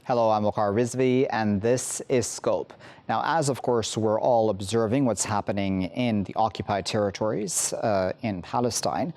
Hello, I'm Waqar Rizvi, and this is Scope. Now, as of course we're all observing what's happening in the occupied territories in Palestine,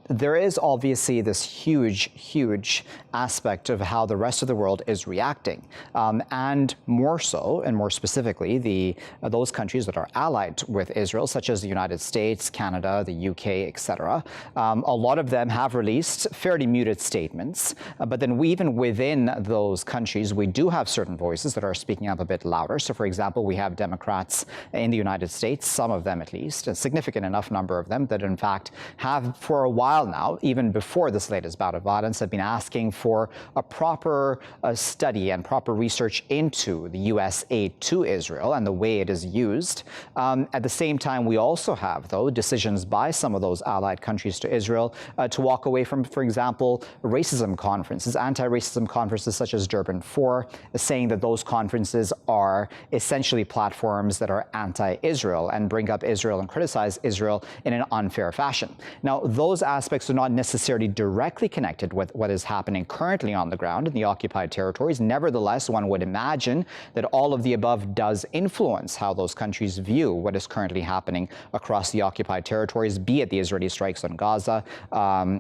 there is obviously this huge aspect of how the rest of the world is reacting, and more so, and more specifically, those countries that are allied with Israel, such as the United States, Canada, the UK, etc. A lot of them have released fairly muted statements, but then even within those countries, we do have certain voices that are speaking up a bit louder. So, for example, we have Democrats in the United States, some of them at least, a significant enough number of them that in fact have for a while now, even before this latest bout of violence, have been asking for a proper study and proper research into the U.S. aid to Israel and the way it is used. At the same time, we also have, though, decisions by some of those allied countries to Israel to walk away from, for example, racism conferences, anti-racism conferences such as Durban 4, saying that those conferences are essentially platforms that are anti-Israel and bring up Israel and criticize Israel in an unfair fashion. Now, those aspects are not necessarily directly connected with what is happening currently on the ground in the occupied territories. Nevertheless, one would imagine that all of the above does influence how those countries view what is currently happening across the occupied territories, be it the Israeli strikes on Gaza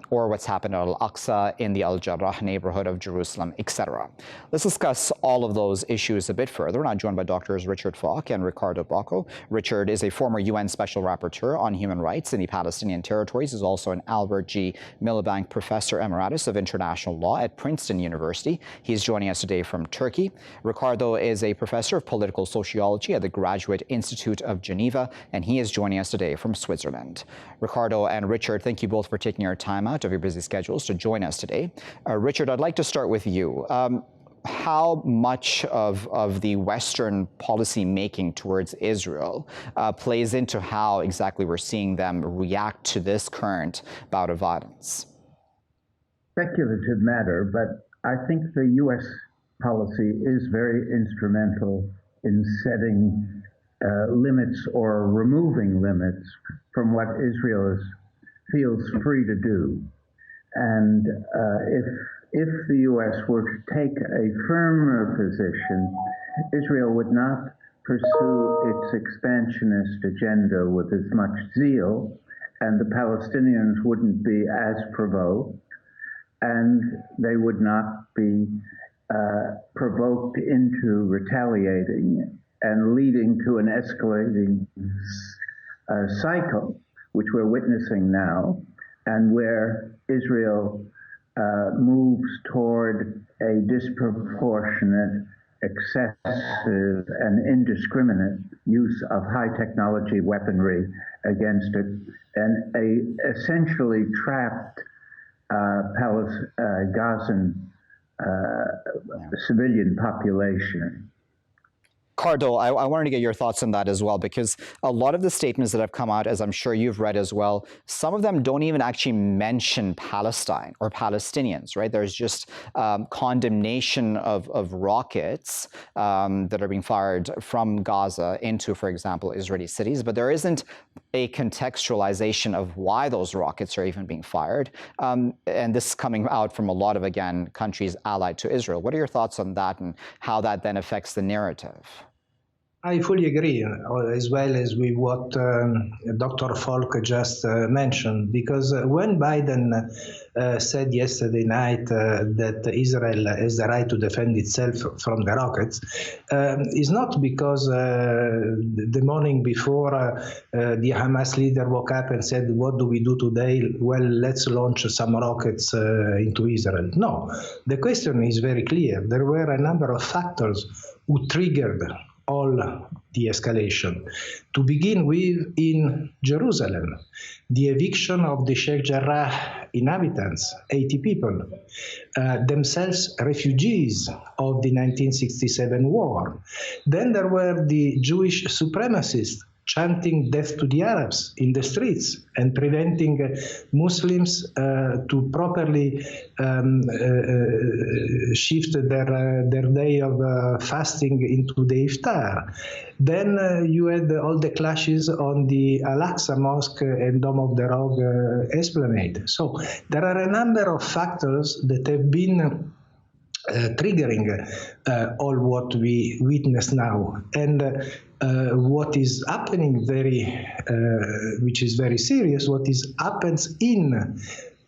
or what's happened at Al-Aqsa in the Al-Jarrah neighborhood of Jerusalem, etc. Let's discuss all of those issues a bit further. I'm joined by Drs. Richard Falk and Riccardo Bocco. Richard is a former UN Special Rapporteur on Human Rights in the Palestinian territories. He's also an Albert G. Miliband Professor Emeritus of International Law at Princeton University. He's joining us today from Turkey. Riccardo is a professor of political sociology at the Graduate Institute of Geneva, and he is joining us today from Switzerland. Riccardo and Richard, thank you both for taking your time out of your busy schedules to join us today. Richard, I'd like to start with you. How much of the Western policy making towards Israel plays into how exactly we're seeing them react to this current bout of violence? Speculative matter, but I think the U.S. policy is very instrumental in setting limits or removing limits from what Israel feels free to do. And if the U.S. were to take a firmer position, Israel would not pursue its expansionist agenda with as much zeal, and the Palestinians wouldn't be as provoked, and they would not be provoked into retaliating and leading to an escalating cycle, which we're witnessing now, and where Israel moves toward a disproportionate, excessive, and indiscriminate use of high technology weaponry against it, and a essentially trapped Gazan civilian population. Riccardo, I wanted to get your thoughts on that as well, because a lot of the statements that have come out, as I'm sure you've read as well, some of them don't even actually mention Palestine or Palestinians, right? There's just condemnation of rockets that are being fired from Gaza into, for example, Israeli cities, but there isn't a contextualization of why those rockets are even being fired. And this is coming out from a lot of, again, countries allied to Israel. What are your thoughts on that and how that then affects the narrative? I fully agree, as well as with what Dr. Falk just mentioned, because when Biden said yesterday night that Israel has the right to defend itself from the rockets, is not because the morning before the Hamas leader woke up and said, what do we do today? Well, let's launch some rockets into Israel. No, the question is very clear. There were a number of factors who triggered all the escalation. To begin with, in Jerusalem, the eviction of the Sheikh Jarrah inhabitants, 80 people, themselves refugees of the 1967 war. Then there were the Jewish supremacists chanting death to the Arabs in the streets and preventing Muslims to properly shift their day of fasting into the iftar. Then you had all the clashes on the Al-Aqsa Mosque and Dome of the Rock esplanade. So there are a number of factors that have been triggering all what we witness now. And what is happening which is very serious, happens in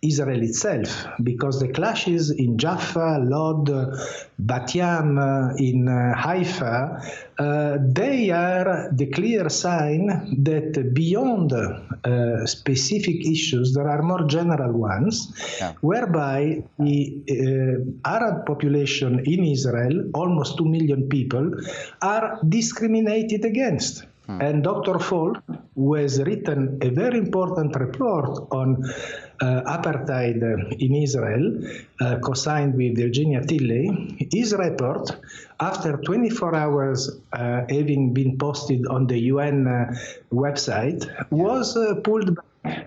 Israel itself, because the clashes in Jaffa, Lod, Bat Yam, in Haifa, they are the clear sign that beyond specific issues, there are more general ones, whereby the Arab population in Israel, almost 2 million people, are discriminated against. And Dr. Falk, who has written a very important report on apartheid in Israel, co-signed with Virginia Tilley, his report, after 24 hours having been posted on the UN website, was pulled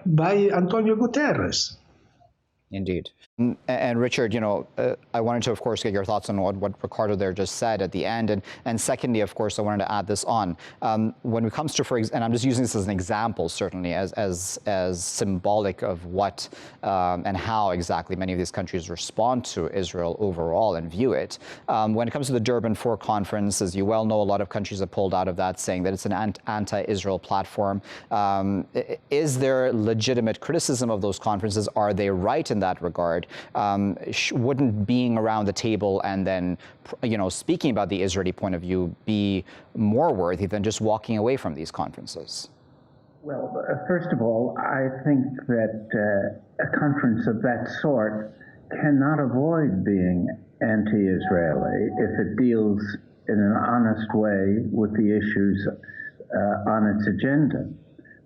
by Antonio Guterres. Indeed. And Richard, I wanted to, of course, get your thoughts on what Riccardo there just said at the end. And secondly, of course, I wanted to add this on. When it comes to, and I'm just using this as an example, certainly, as symbolic of what and how exactly many of these countries respond to Israel overall and view it. When it comes to the Durban 4 conference, as you well know, a lot of countries have pulled out of that, saying that it's an anti-Israel platform. Is there legitimate criticism of those conferences? Are they right in that regard? Wouldn't being around the table and then, speaking about the Israeli point of view be more worthy than just walking away from these conferences? Well, first of all, I think that a conference of that sort cannot avoid being anti-Israeli if it deals in an honest way with the issues on its agenda,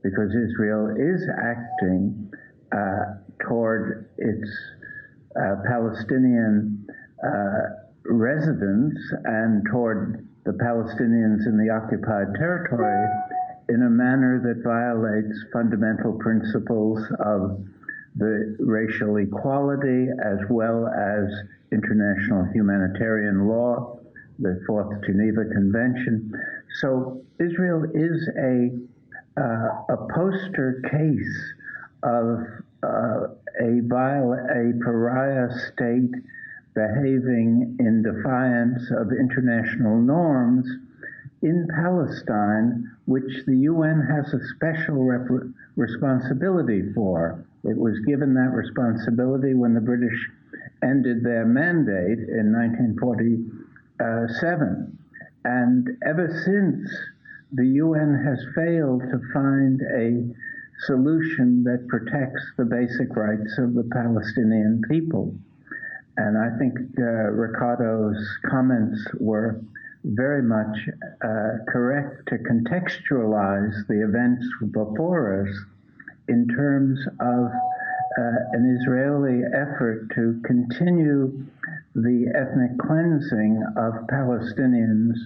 because Israel is acting toward its Palestinian residents and toward the Palestinians in the occupied territory in a manner that violates fundamental principles of the racial equality as well as international humanitarian law, the Fourth Geneva Convention. So Israel is a poster case of a pariah state behaving in defiance of international norms in Palestine, which the UN has a special responsibility for. It was given that responsibility when the British ended their mandate in 1947. And ever since, the UN has failed to find a solution that protects the basic rights of the Palestinian people. And I think Riccardo's comments were very much correct to contextualize the events before us in terms of an Israeli effort to continue the ethnic cleansing of Palestinians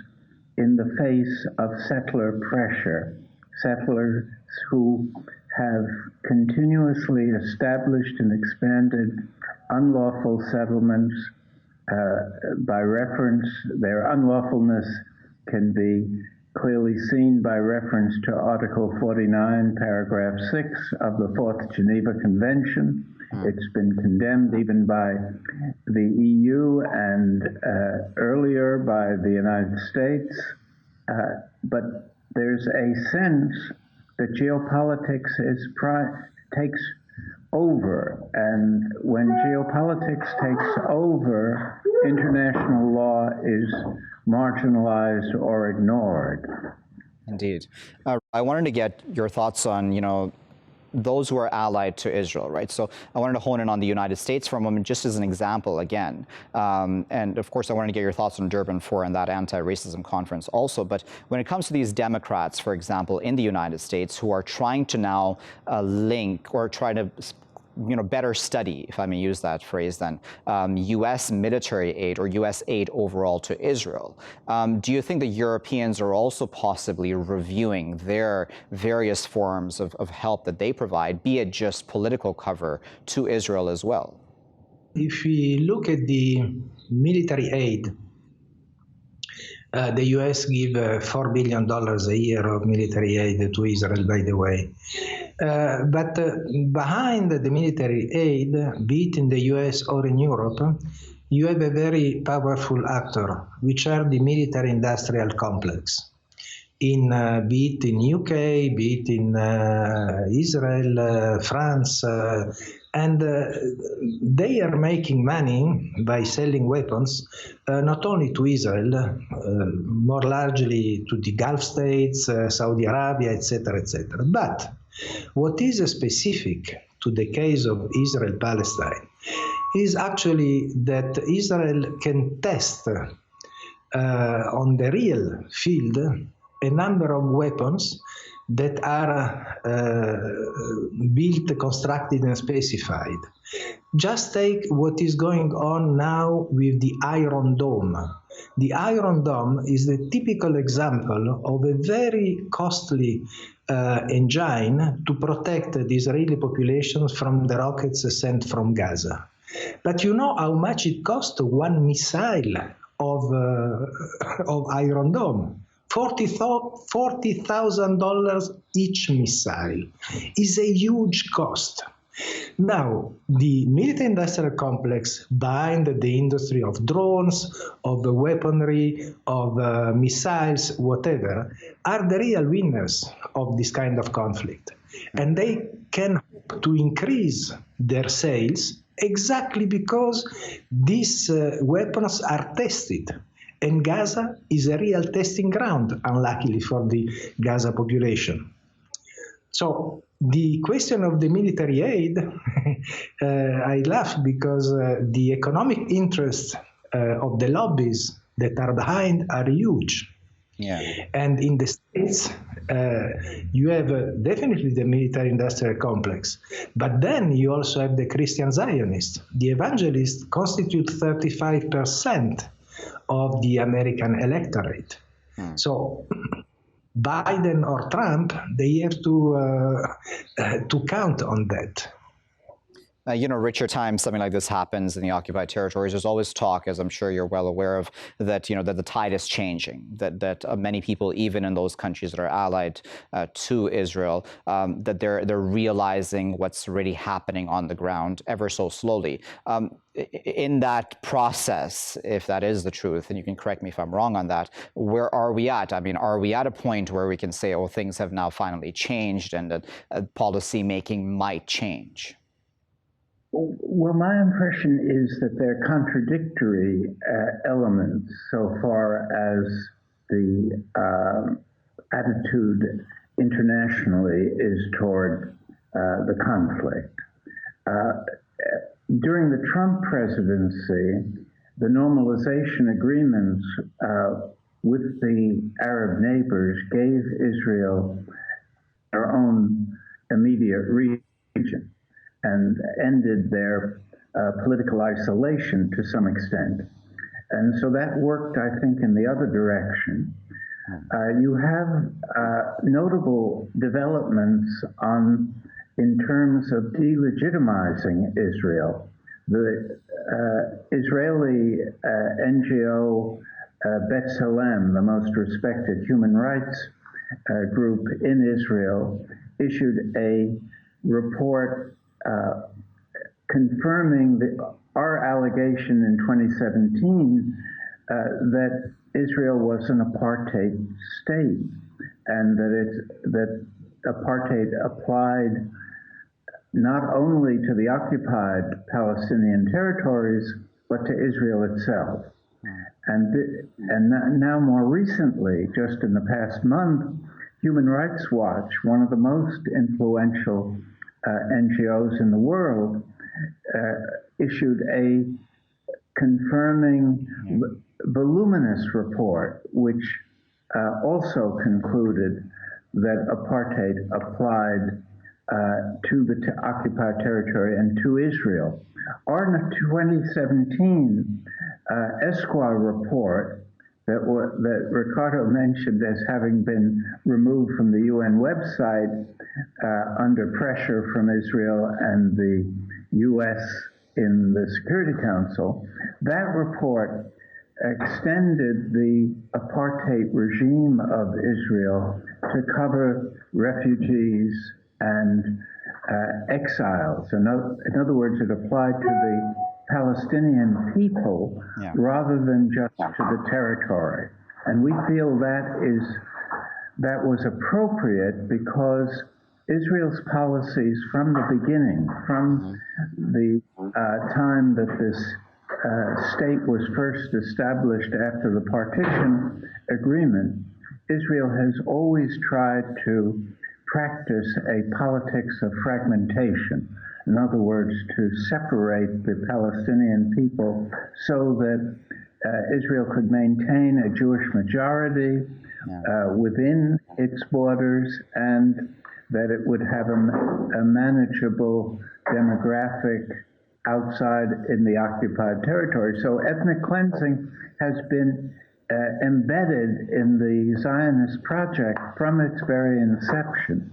in the face of settler pressure, settlers who have continuously established and expanded unlawful settlements. By reference, their unlawfulness can be clearly seen by reference to Article 49, Paragraph 6 of the Fourth Geneva Convention. It's been condemned even by the EU and earlier by the United States. But there's a sense that geopolitics takes over, and when geopolitics takes over, international law is marginalized or ignored. Indeed. I wanted to get your thoughts on, those who are allied to Israel, right? So I wanted to hone in on the United States for a moment, just as an example again. And of course, I wanted to get your thoughts on Durban 4 and that anti-racism conference also. But when it comes to these Democrats, for example, in the United States, who are trying to now link or try to better study, if I may use that phrase then, U.S. military aid or U.S. aid overall to Israel. Do you think the Europeans are also possibly reviewing their various forms of help that they provide, be it just political cover, to Israel as well? If we look at the military aid, the U.S. give $4 billion a year of military aid to Israel, by the way. But behind the military aid, be it in the U.S. or in Europe, you have a very powerful actor, which are the military-industrial complex. Be it in UK, be it in Israel, France, and they are making money by selling weapons, not only to Israel, more largely to the Gulf states, Saudi Arabia, etc., etc. But what is specific to the case of Israel-Palestine is actually that Israel can test on the real field a number of weapons that are built, constructed, and specified. Just take what is going on now with the Iron Dome. The Iron Dome is the typical example of a very costly engine to protect the Israeli population from the rockets sent from Gaza. But you know how much it cost one missile of Iron Dome? $40,000 each missile is a huge cost. Now, the military-industrial complex behind the industry of drones, of the weaponry, of missiles, whatever, are the real winners of this kind of conflict. And they can hope to increase their sales exactly because these weapons are tested. And Gaza is a real testing ground, unluckily for the Gaza population. So the question of the military aid, I laugh because the economic interests of the lobbies that are behind are huge. Yeah. And in the States, you have definitely the military-industrial complex, but then you also have the Christian Zionists. The evangelists constitute 35% of the American electorate. So Biden or Trump, they have to count on that. Richard, times something like this happens in the occupied territories, there's always talk, as I'm sure you're well aware of, that that the tide is changing. That many people, even in those countries that are allied to Israel, that they're realizing what's really happening on the ground ever so slowly. In that process, if that is the truth, and you can correct me if I'm wrong on that, where are we at? I mean, are we at a point where we can say, oh, things have now finally changed and that policy making might change? Well, my impression is that there are contradictory elements so far as the attitude internationally is toward the conflict. During the Trump presidency, the normalization agreements with the Arab neighbors gave Israel their own immediate region and ended their political isolation to some extent. And so that worked, I think, in the other direction. You have notable developments in terms of delegitimizing Israel. The Israeli NGO B'Tselem, the most respected human rights group in Israel, issued a report confirming our allegation in 2017 that Israel was an apartheid state, and that apartheid applied not only to the occupied Palestinian territories, but to Israel itself. And now more recently, just in the past month, Human Rights Watch, one of the most influential NGOs in the world, issued a confirming voluminous report, which also concluded that apartheid applied to the occupied territory and to Israel. Our 2017 Esquire report that Riccardo mentioned as having been removed from the UN website under pressure from Israel and the US in the Security Council, that report extended the apartheid regime of Israel to cover refugees and exiles. In other words, it applied to the Palestinian people rather than just to the territory. And we feel that was appropriate because Israel's policies from the beginning, from the time that this state was first established after the partition agreement, Israel has always tried to practice a politics of fragmentation. In other words, to separate the Palestinian people so that Israel could maintain a Jewish majority within its borders, and that it would have a manageable demographic outside in the occupied territory. So ethnic cleansing has been embedded in the Zionist project from its very inception.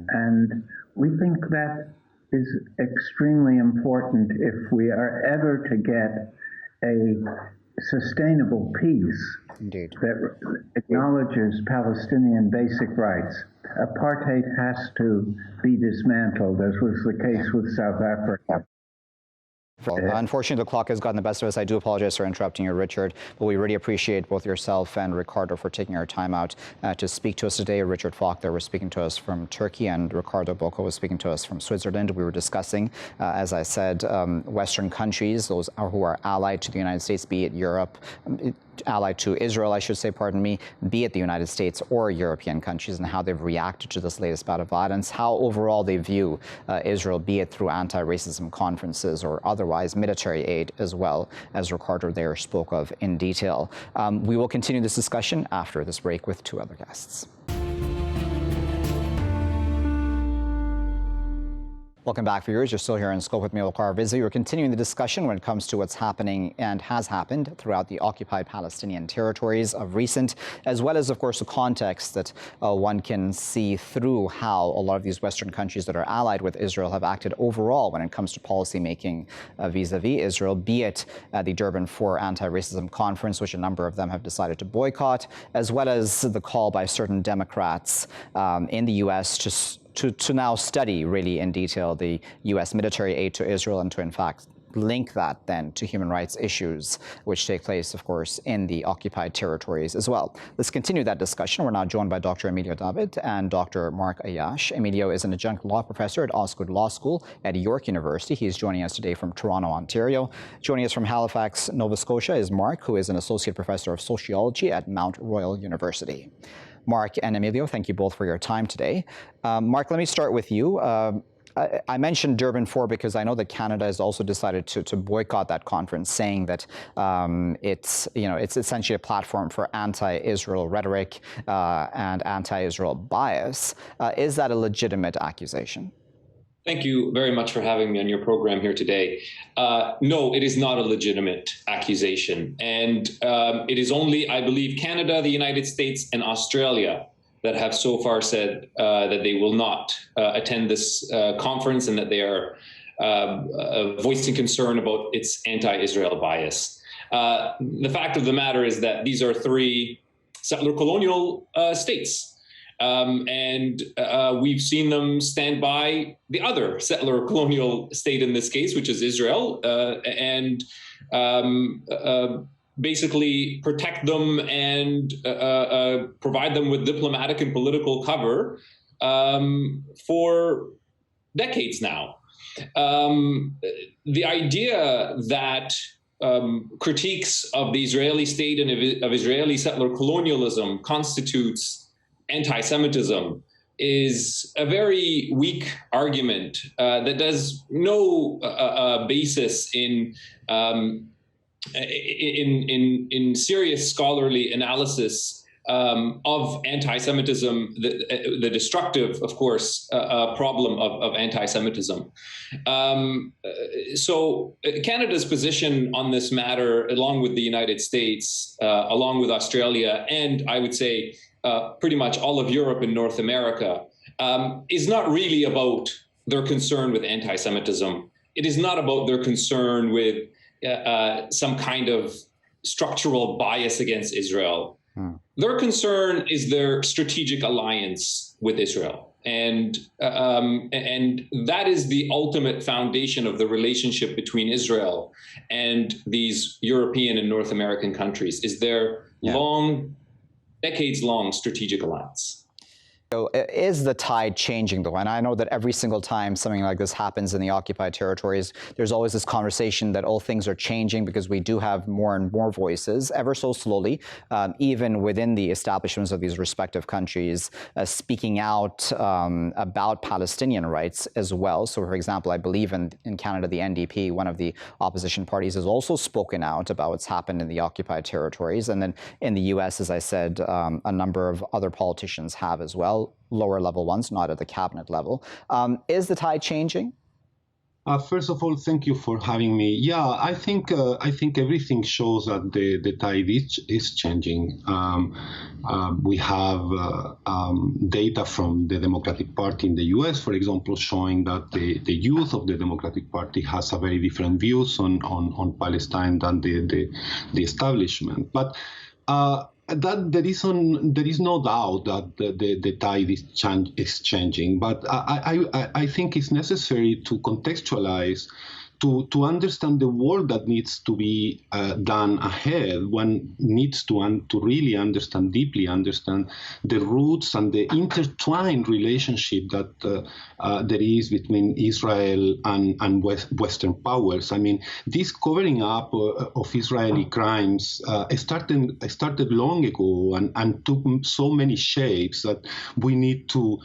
And we think that is extremely important if we are ever to get a sustainable peace that acknowledges Palestinian basic rights. Apartheid has to be dismantled, as was the case with South Africa. Well, unfortunately, the clock has gotten the best of us. I do apologize for interrupting you, Richard, but we really appreciate both yourself and Riccardo for taking our time out to speak to us today. Richard Falk there was speaking to us from Turkey, and Riccardo Bocco was speaking to us from Switzerland. We were discussing, as I said, Western countries, those who are allied to the United States, be it Europe, allied to Israel, I should say, pardon me, be it the United States or European countries, and how they've reacted to this latest bout of violence, how overall they view Israel, be it through anti-racism conferences or otherwise military aid, as well as Riccardo there spoke of in detail. We will continue this discussion after this break with two other guests. Welcome back, viewers. You're still here in Scope with me, Waqar Rizvi. We're continuing the discussion when it comes to what's happening and has happened throughout the occupied Palestinian territories of recent, as well as, of course, the context that one can see through how a lot of these Western countries that are allied with Israel have acted overall when it comes to policy making vis-a-vis Israel, be it the Durban IV anti-racism conference, which a number of them have decided to boycott, as well as the call by certain Democrats in the U.S. to now study really in detail the U.S. military aid to Israel and to, in fact, link that then to human rights issues, which take place, of course, in the occupied territories as well. Let's continue that discussion. We're now joined by Dr. Emilio David and Dr. Mark Ayyash. Emilio is an adjunct law professor at Osgood Law School at York University. He's joining us today from Toronto, Ontario. Joining us from Halifax, Nova Scotia is Mark, who is an associate professor of sociology at Mount Royal University. Mark and Emilio, thank you both for your time today. Mark, let me start with you. I mentioned Durban IV because I know that Canada has also decided to boycott that conference, saying that it's essentially a platform for anti-Israel rhetoric and anti-Israel bias. Is that a legitimate accusation? Thank you very much for having me on your program here today. No, it is not a legitimate accusation. And it is only, I believe, Canada, the United States, and Australia that have so far said that they will not attend this conference and that they are voicing concern about its anti-Israel bias. The fact of the matter is that these are three settler colonial states. And we've seen them stand by the other settler colonial state in this case, which is Israel, and basically protect them and provide them with diplomatic and political cover for decades now. The idea that critiques of the Israeli state and of Israeli settler colonialism constitutes anti-Semitism is a very weak argument that does no basis in serious scholarly analysis of anti-Semitism, the destructive, of course, problem of anti-Semitism. So Canada's position on this matter, along with the United States, along with Australia, and I would say pretty much all of Europe and North America, is not really about their concern with anti-Semitism. It is not about their concern with some kind of structural bias against Israel. Their concern is their strategic alliance with Israel. And that is the ultimate foundation of the relationship between Israel and these European and North American countries, is their decades-long strategic alliance. So is the tide changing, though? And I know that every single time something like this happens in the occupied territories, there's always this conversation that, oh, things are changing because we do have more and more voices, ever so slowly, even within the establishments of these respective countries, speaking out about Palestinian rights as well. So, for example, I believe in Canada, the NDP, one of the opposition parties, has also spoken out about what's happened in the occupied territories. And then in the U.S., as I said, a number of other politicians have as well. Lower level ones, not at the cabinet level. Is the tide changing? First of all, thank you for having me. Yeah, I think everything shows that the tide is changing. We have data from the Democratic Party in the U.S., for example, showing that the youth of the Democratic Party has a very different views on Palestine than the establishment. But that there is no doubt that the tide is changing, but I think it's necessary to contextualize, to understand the work that needs to be done ahead. One needs to really deeply understand the roots and the intertwined relationship that there is between Israel and Western powers. I mean, this covering up of Israeli crimes started long ago and took so many shapes that we need to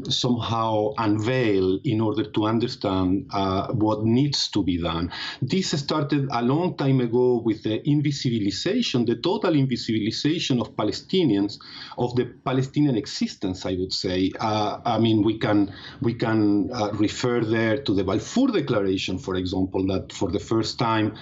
somehow unveil in order to understand what needs to be done. This started a long time ago with the invisibilization, the total invisibilization of Palestinians, of the Palestinian existence, I would say. I mean, we can refer there to the Balfour Declaration, for example, that for the first time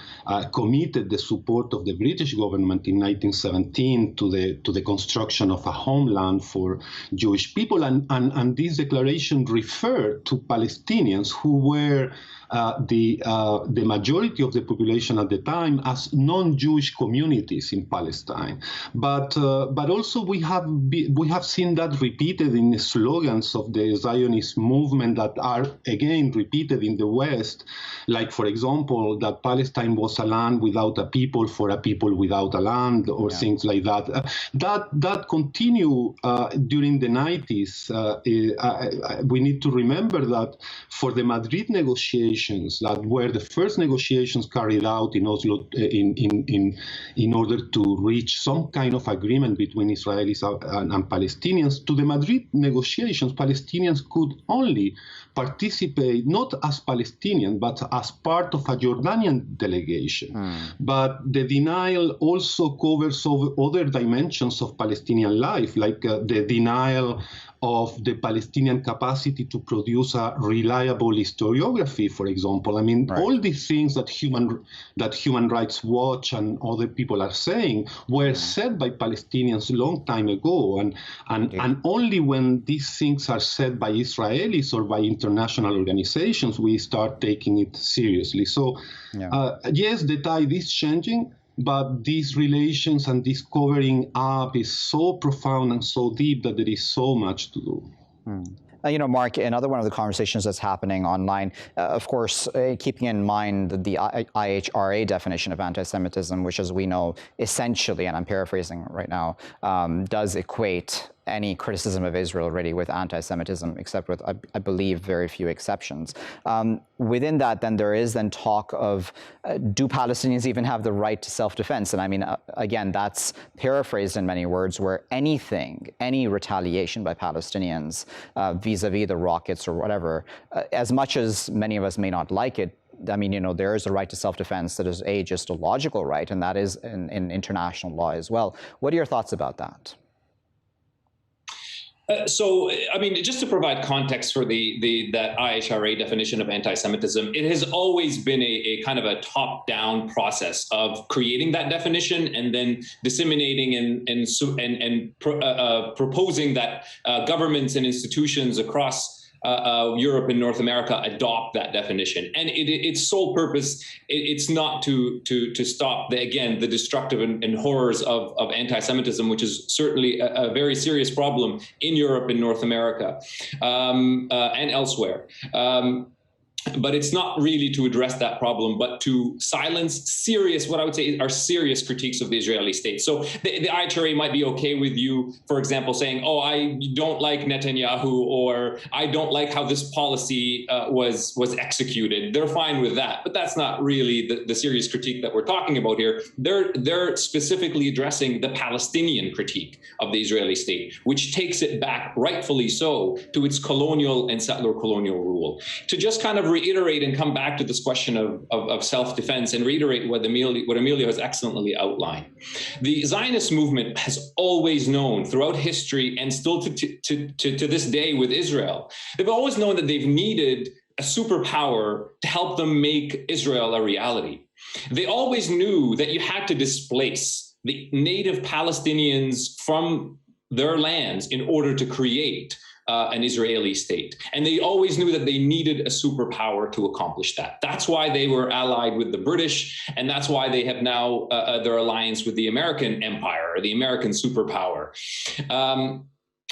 committed the support of the British government in 1917 to the construction of a homeland for Jewish people, and this declaration referred to Palestinians who were the majority of the population at the time as non-Jewish communities in Palestine, but also we have seen that repeated in the slogans of the Zionist movement that are again repeated in the West, like, for example, that Palestine was a land without a people for a people without a land, or things like that. That continue during the 90s. We need to remember that for the Madrid negotiations, that were the first negotiations carried out in Oslo in order to reach some kind of agreement between Israelis and Palestinians. To the Madrid negotiations, Palestinians could only participate not as Palestinians, but as part of a Jordanian delegation. But the denial also covers other dimensions of Palestinian life, like the denial of the Palestinian capacity to produce a reliable historiography, for example. I mean, all these things that Human Rights Watch and other people are saying were said by Palestinians a long time ago, and only when these things are said by Israelis or by international organizations, we start taking it seriously. So, yes, the tide is changing, but these relations and this covering up is so profound and so deep that there is so much to do. You know, Mark, another one of the conversations that's happening online, of course, keeping in mind the IHRA definition of anti-Semitism, which, as we know, essentially, and I'm paraphrasing right now, does equate any criticism of Israel really with anti-Semitism, except with, I believe, very few exceptions. Within that, then there is then talk of, do Palestinians even have the right to self-defense? And I mean, again, that's paraphrased in many words, where any retaliation by Palestinians vis-a-vis the rockets or whatever, as much as many of us may not like it, I mean, you know, there is a right to self-defense that is just a logical right, and that is in international law as well. What are your thoughts about that? So, I mean, just to provide context for that IHRA definition of anti-Semitism, it has always been a kind of a top-down process of creating that definition and then disseminating and proposing that governments and institutions across Europe and North America adopt that definition. And its sole purpose, it's not to stop, the destructive and horrors of anti-Semitism, which is certainly a very serious problem in Europe and North America and elsewhere. But it's not really to address that problem, but to silence what I would say are serious critiques of the Israeli state. So the IHRA might be okay with you, for example, saying, oh, I don't like Netanyahu, or I don't like how this policy was executed. They're fine with that. But that's not really the serious critique that we're talking about here. They're specifically addressing the Palestinian critique of the Israeli state, which takes it back, rightfully so, to its colonial and settler colonial rule. To just kind of reiterate and come back to this question of self-defense and reiterate what Emilio has excellently outlined. The Zionist movement has always known throughout history, and still to this day with Israel, they've always known that they've needed a superpower to help them make Israel a reality. They always knew that you had to displace the native Palestinians from their lands in order to create an Israeli state. And they always knew that they needed a superpower to accomplish that. That's why they were allied with the British, and that's why they have now their alliance with the American empire, or the American superpower.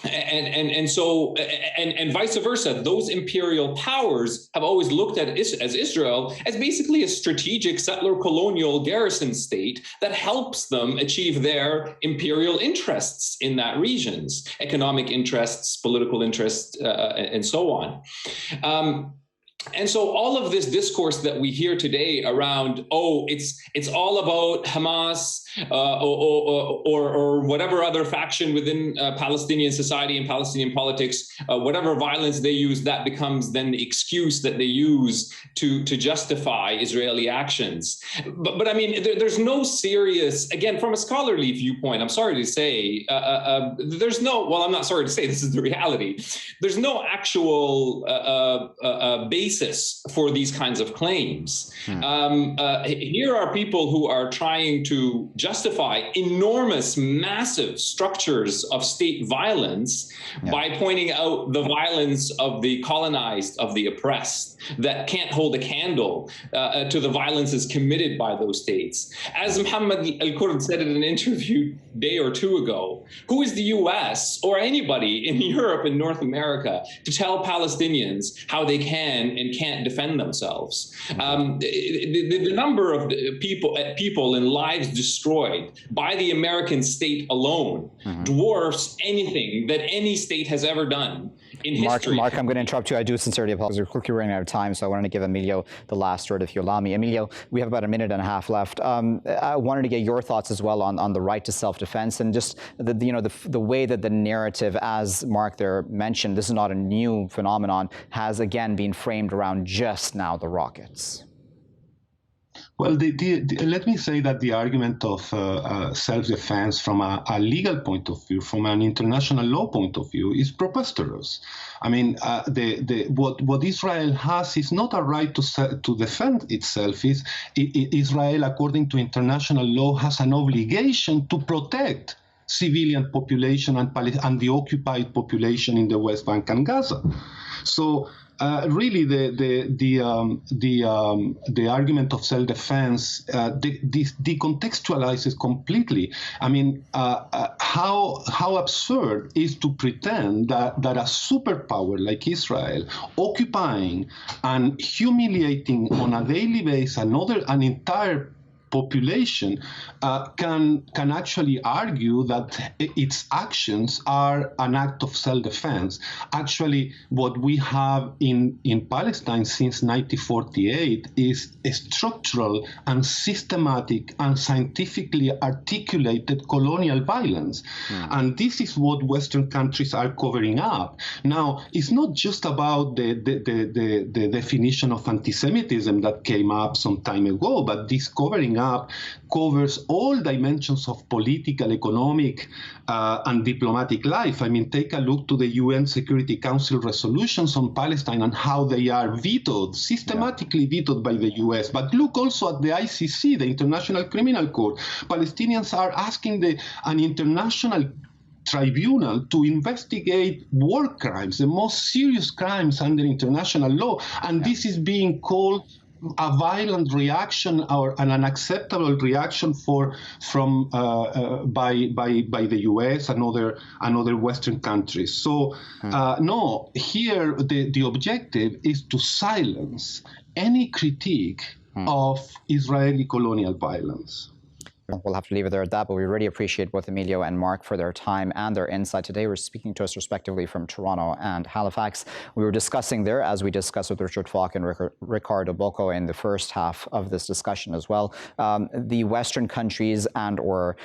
And vice versa, those imperial powers have always looked at Israel as basically a strategic settler colonial garrison state that helps them achieve their imperial interests in that regions, economic interests, political interests, and so on. And so all of this discourse that we hear today around, oh, it's all about Hamas or whatever other faction within Palestinian society and Palestinian politics, whatever violence they use, that becomes then the excuse that they use to justify Israeli actions. But I mean, there's no serious, again, from a scholarly viewpoint, I'm sorry to say, there's no, well, I'm not sorry to say, this is the reality. There's no actual basis for these kinds of claims. Here are people who are trying to justify enormous, massive structures of state violence by pointing out the violence of the colonized, of the oppressed, that can't hold a candle to the violences committed by those states. As Muhammad al-Kurd said in an interview a day or two ago, who is the US or anybody in Europe and North America to tell Palestinians how they can and can't defend themselves? The number of people and lives destroyed by the American state alone dwarfs anything that any state has ever done in history. Mark, I'm going to interrupt you. I do sincerely apologize. We're quickly running out of time, so I wanted to give Emilio the last word, if you allow me. Emilio, we have about a minute and a half left. I wanted to get your thoughts as well on the right to self-defense and just the way that the narrative, as Mark there mentioned, this is not a new phenomenon, has again been framed around just now the rockets. Well, let me say that the argument of self-defense from a legal point of view, from an international law point of view, is preposterous. I mean, what Israel has is not a right to defend itself. Israel, according to international law, has an obligation to protect civilian population and the occupied population in the West Bank and Gaza. So really, the argument of self-defense decontextualizes completely. I mean, how absurd is to pretend that a superpower like Israel, occupying and humiliating on a daily basis an entire population, can actually argue that its actions are an act of self-defense. Actually, what we have in Palestine since 1948 is a structural and systematic and scientifically articulated colonial violence. And this is what Western countries are covering up. Now, it's not just about the definition of anti-Semitism that came up some time ago, but this covering up covers all dimensions of political, economic, and diplomatic life. I mean, take a look to the UN Security Council resolutions on Palestine and how they are vetoed, systematically vetoed by the US. But look also at the ICC, the International Criminal Court. Palestinians are asking an international tribunal to investigate war crimes, the most serious crimes under international law. And this is being called a violent reaction or an unacceptable reaction by the U.S. and other Western countries. So no, here the objective is to silence any critique of Israeli colonial violence. We'll have to leave it there at that, but we really appreciate both Emilio and Mark for their time and their insight today. We're speaking to us respectively from Toronto and Halifax. We were discussing there, as we discussed with Richard Falk and Riccardo Bocco in the first half of this discussion as well, the Western countries and or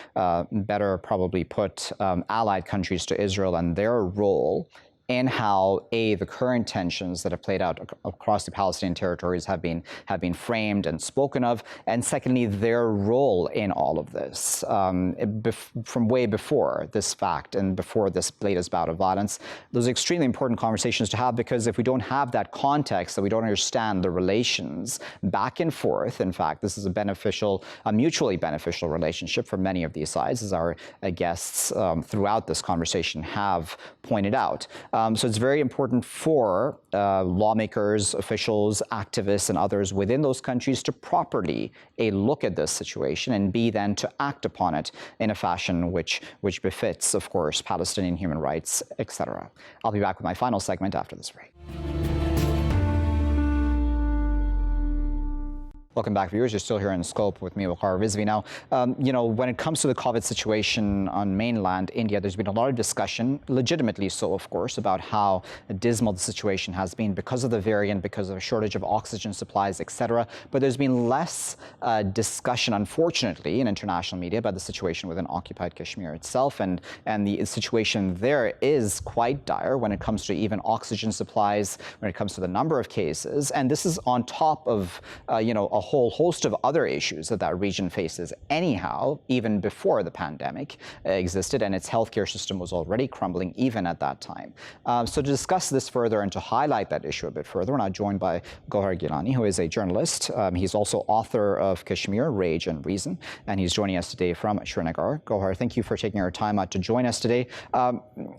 better probably put allied countries to Israel and their role in how, the current tensions that have played out across the Palestinian territories have been framed and spoken of, and secondly, their role in all of this from way before this fact and before this latest bout of violence. Those are extremely important conversations to have, because if we don't have that context, that we don't understand the relations back and forth, in fact, this is a mutually beneficial relationship for many of these sides, as our guests throughout this conversation have pointed out. So it's very important for lawmakers, officials, activists, and others within those countries to properly look at this situation and then to act upon it in a fashion which befits, of course, Palestinian human rights, etc. I'll be back with my final segment after this break. Welcome back, viewers. You're still here in Scope with me, Waqar Rizvi. Now, when it comes to the COVID situation on mainland India, there's been a lot of discussion, legitimately so, of course, about how dismal the situation has been because of the variant, because of a shortage of oxygen supplies, etc. But there's been less discussion, unfortunately, in international media about the situation within occupied Kashmir itself. And the situation there is quite dire when it comes to even oxygen supplies, when it comes to the number of cases. And this is on top of, a whole host of other issues that region faces anyhow, even before the pandemic existed, and its healthcare system was already crumbling even at that time. So to discuss this further and to highlight that issue a bit further, we're now joined by Gowhar Geelani, who is a journalist. He's also author of Kashmir, Rage and Reason, and he's joining us today from Srinagar. Gowhar, thank you for taking your time out to join us today.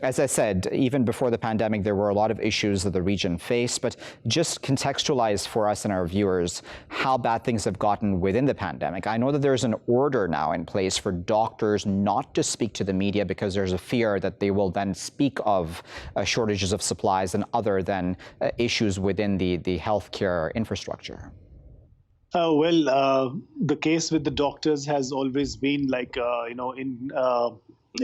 As I said, even before the pandemic, there were a lot of issues that the region faced, but just contextualize for us and our viewers how bad things have gotten within the pandemic. I know that there's an order now in place for doctors not to speak to the media because there's a fear that they will then speak of shortages of supplies and other than issues within the healthcare infrastructure. The case with the doctors has always been like,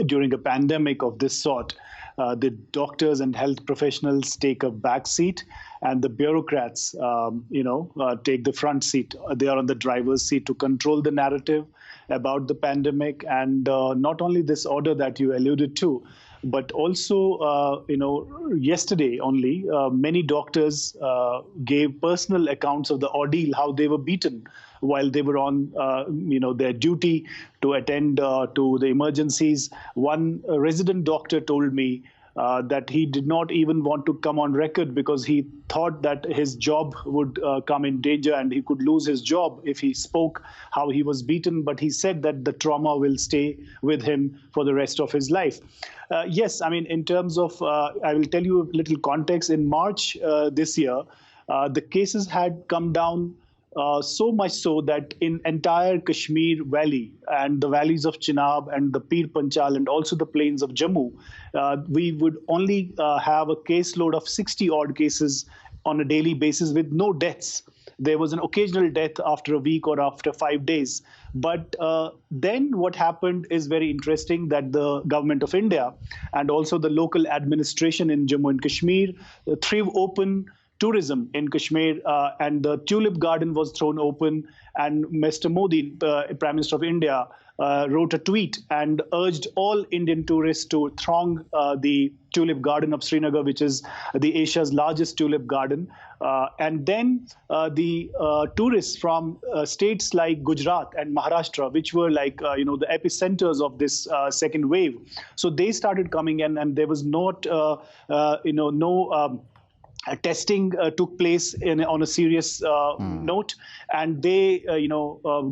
during a pandemic of this sort, the doctors and health professionals take a back seat, and the bureaucrats, take the front seat. They are on the driver's seat to control the narrative about the pandemic. And not only this order that you alluded to, but also, yesterday only, many doctors gave personal accounts of the ordeal, how they were beaten while they were on, their duty to attend to the emergencies. One resident doctor told me that he did not even want to come on record because he thought that his job would come in danger and he could lose his job if he spoke how he was beaten. But he said that the trauma will stay with him for the rest of his life. Yes, I mean, in terms of, I will tell you a little context. In March this year, the cases had come down so much so that in entire Kashmir Valley and the valleys of Chenab and the Pir Panchal and also the plains of Jammu, we would only have a caseload of 60 odd cases on a daily basis with no deaths. There was an occasional death after a week or after 5 days. But then what happened is very interesting, that the government of India and also the local administration in Jammu and Kashmir threw open tourism in Kashmir, and the tulip garden was thrown open. And Mr. Modi, Prime Minister of India, wrote a tweet and urged all Indian tourists to throng the tulip garden of Srinagar, which is the Asia's largest tulip garden. And then the tourists from states like Gujarat and Maharashtra, which were like, the epicenters of this second wave. So they started coming in, and there was not, testing took place on a serious note, and they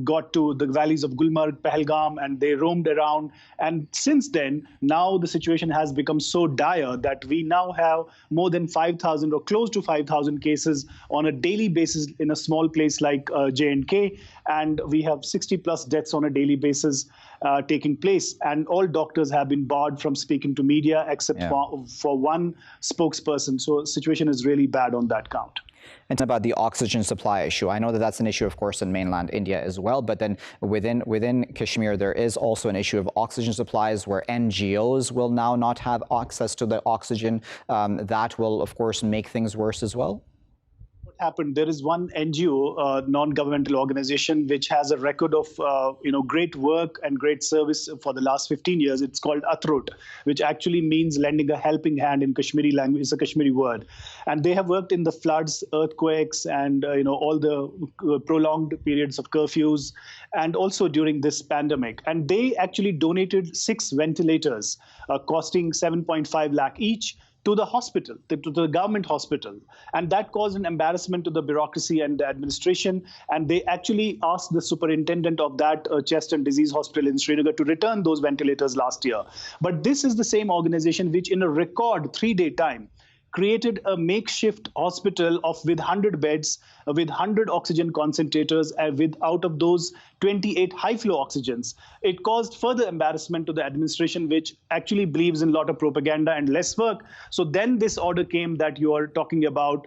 got to the valleys of Gulmarg, Pahalgam, and they roamed around. And since then, now the situation has become so dire that we now have more than 5,000 or close to 5,000 cases on a daily basis in a small place like J&K, and we have 60 plus deaths on a daily basis taking place, and all doctors have been barred from speaking to media except for one spokesperson. So the situation is really bad on that count. And about the oxygen supply issue, I know that that's an issue, of course, in mainland India as well, but then within Kashmir, there is also an issue of oxygen supplies where NGOs will now not have access to the oxygen. That will, of course, make things worse as well. Happened. There is one NGO, non-governmental organization, which has a record of great work and great service for the last 15 years. It's called Atrot, which actually means lending a helping hand in Kashmiri language. It's a Kashmiri word, and they have worked in the floods, earthquakes, and all the prolonged periods of curfews, and also during this pandemic. And they actually donated 6 ventilators, costing 7.5 lakh each, to the hospital, to the government hospital. And that caused an embarrassment to the bureaucracy and the administration. And they actually asked the superintendent of that chest and disease hospital in Srinagar to return those ventilators last year. But this is the same organization which in a record 3-day time created a makeshift hospital with 100 beds, with 100 oxygen concentrators, with out of those 28 high-flow oxygens. It caused further embarrassment to the administration, which actually believes in a lot of propaganda and less work. So then this order came that you are talking about,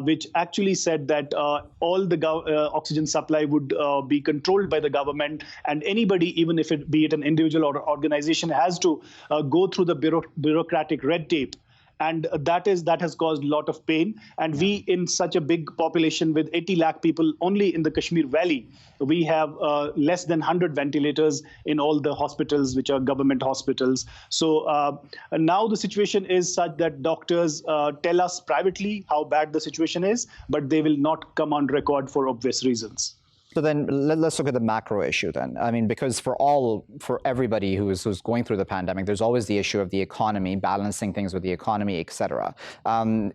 which actually said that all the oxygen supply would be controlled by the government, and anybody, even if it be it an individual or organization, has to go through the bureaucratic red tape. And that has caused a lot of pain. And we, in such a big population with 80 lakh people only in the Kashmir Valley, we have less than 100 ventilators in all the hospitals, which are government hospitals. So now the situation is such that doctors tell us privately how bad the situation is, but they will not come on record for obvious reasons. So then let's look at the macro issue then. I mean, because for everybody who's going through the pandemic, there's always the issue of the economy, balancing things with the economy, et cetera.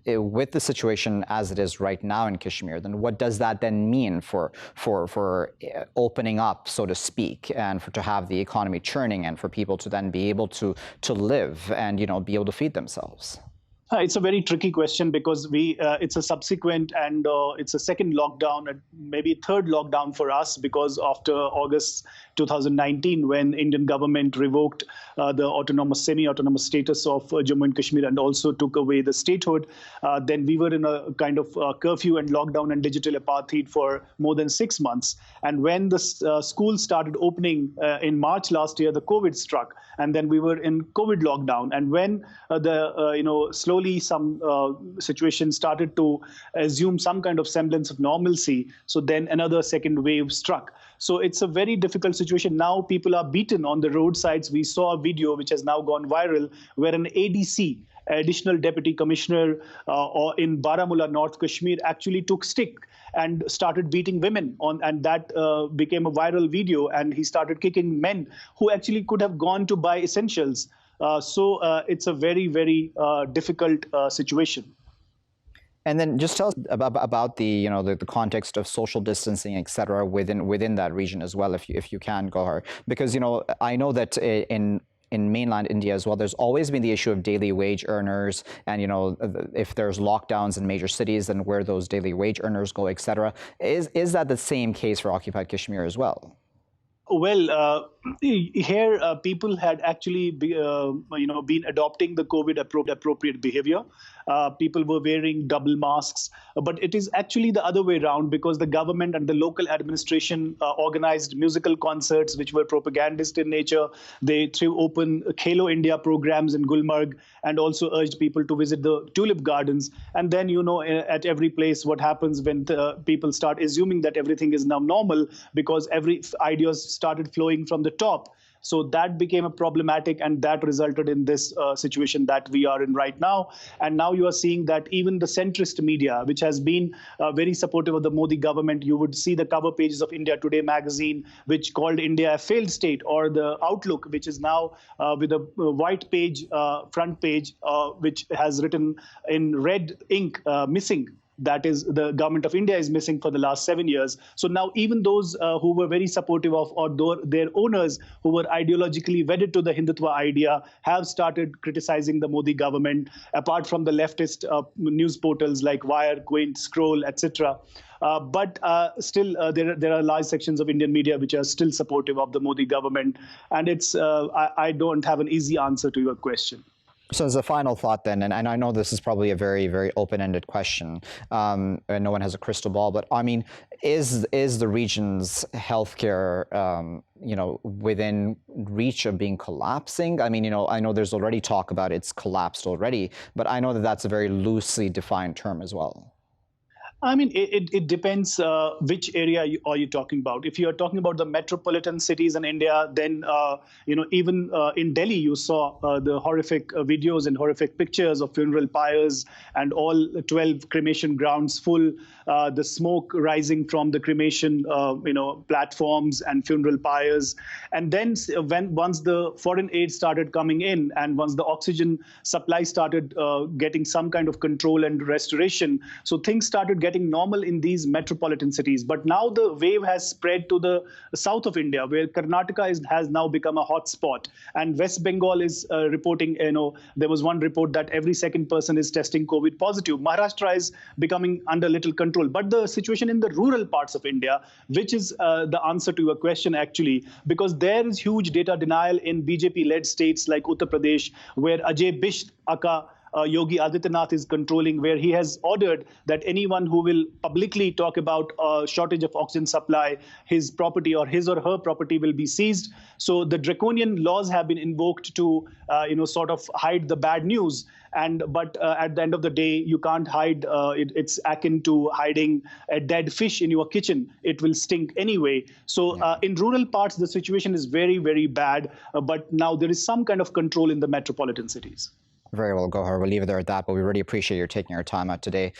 With the situation as it is right now in Kashmir, then what does that then mean for opening up, so to speak, and to have the economy churning and for people to then be able to live and, be able to feed themselves? It's a very tricky question because it's a subsequent and it's a second lockdown, and maybe third lockdown for us, because after August 2019, when Indian government revoked the semi-autonomous status of Jammu and Kashmir and also took away the statehood, then we were in a kind of curfew and lockdown and digital apartheid for more than 6 months. And when the schools started opening in March last year, the COVID struck, and then we were in COVID lockdown. And when slowly some situations started to assume some kind of semblance of normalcy, so then another second wave struck. So it's a very difficult situation. Now people are beaten on the roadsides. We saw a video which has now gone viral where an ADC, Additional Deputy Commissioner in Baramulla, North Kashmir, actually took stick and started beating women and that became a viral video, and he started kicking men who actually could have gone to buy essentials. So it's a very, very difficult situation. And then just tell us about the the context of social distancing, et cetera, within that region as well, if you can, Gowhar, because I know that in mainland India as well, there's always been the issue of daily wage earners, and if there's lockdowns in major cities, then where those daily wage earners go, et cetera. Is that the same case for occupied Kashmir as well? Well, here people had actually been adopting the COVID appropriate behavior. People were wearing double masks, but it is actually the other way around, because the government and the local administration organized musical concerts which were propagandist in nature. They threw open Khelo India programs in Gulmarg and also urged people to visit the tulip gardens. And then, at every place, what happens when people start assuming that everything is now normal because every ideas started flowing from the top. So that became a problematic, and that resulted in this situation that we are in right now. And now you are seeing that even the centrist media, which has been very supportive of the Modi government, you would see the cover pages of India Today magazine, which called India a failed state, or the Outlook, which is now with a white page, front page, which has written in red ink, missing. That is, the government of India is missing for the last 7 years. So now even those who were very supportive of, or their owners who were ideologically wedded to the Hindutva idea, have started criticizing the Modi government, apart from the leftist news portals like Wire, Quint, Scroll, etc. But still, there are large sections of Indian media which are still supportive of the Modi government. And it's I don't have an easy answer to your question. So as a final thought then, and I know this is probably a very, very open-ended question, and no one has a crystal ball, but I mean, is the region's healthcare, within reach of being collapsing? I mean, I know there's already talk about it's collapsed already, but I know that that's a very loosely defined term as well. I mean, it depends which area are you talking about. If you are talking about the metropolitan cities in India, then, even in Delhi, you saw the horrific videos and horrific pictures of funeral pyres and all 12 cremation grounds full, the smoke rising from the cremation, platforms and funeral pyres. And then once the foreign aid started coming in, and once the oxygen supply started getting some kind of control and restoration, so things started getting normal in these metropolitan cities. But now the wave has spread to the south of India, where Karnataka has now become a hot spot. And West Bengal is reporting, there was one report that every second person is testing COVID positive. Maharashtra is becoming under little control. But the situation in the rural parts of India, which is the answer to your question actually, because there is huge data denial in BJP-led states like Uttar Pradesh, where Ajay Bisht Aka Yogi Adityanath is controlling, where he has ordered that anyone who will publicly talk about a shortage of oxygen supply, his property or his or her property will be seized. So the draconian laws have been invoked to, sort of hide the bad news. But at the end of the day, you can't hide. It's akin to hiding a dead fish in your kitchen. It will stink anyway. So in rural parts, the situation is very, very bad. But now there is some kind of control in the metropolitan cities. Very well, Gowhar. We'll leave it there at that, but we really appreciate your taking your time out today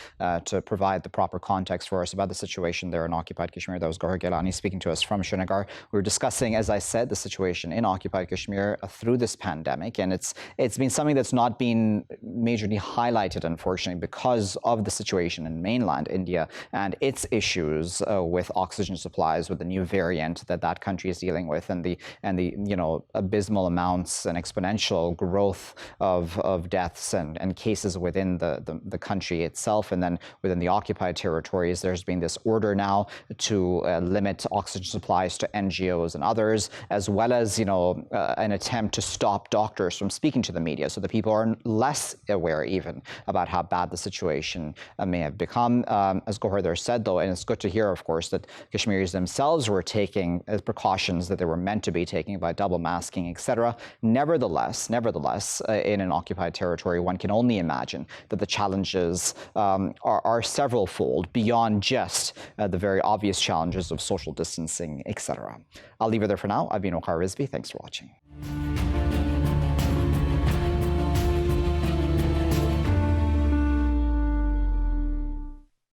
to provide the proper context for us about the situation there in occupied Kashmir. That was Gowhar Geelani speaking to us from Srinagar. We were discussing, as I said, the situation in occupied Kashmir through this pandemic, and it's been something that's not been majorly highlighted, unfortunately, because of the situation in mainland India and its issues with oxygen supplies, with the new variant that country is dealing with, and the abysmal amounts and exponential growth of deaths and cases within the country itself. And then within the occupied territories, there's been this order now to limit oxygen supplies to NGOs and others, as well as, an attempt to stop doctors from speaking to the media so that people are less aware even about how bad the situation may have become. As Gowhar there said, though, and it's good to hear, of course, that Kashmiris themselves were taking precautions that they were meant to be taking by double masking, etc. Nevertheless, in an occupied territory, one can only imagine that the challenges are several-fold beyond just the very obvious challenges of social distancing, etc. I'll leave it there for now. I've been Waqar Rizvi. Thanks for watching.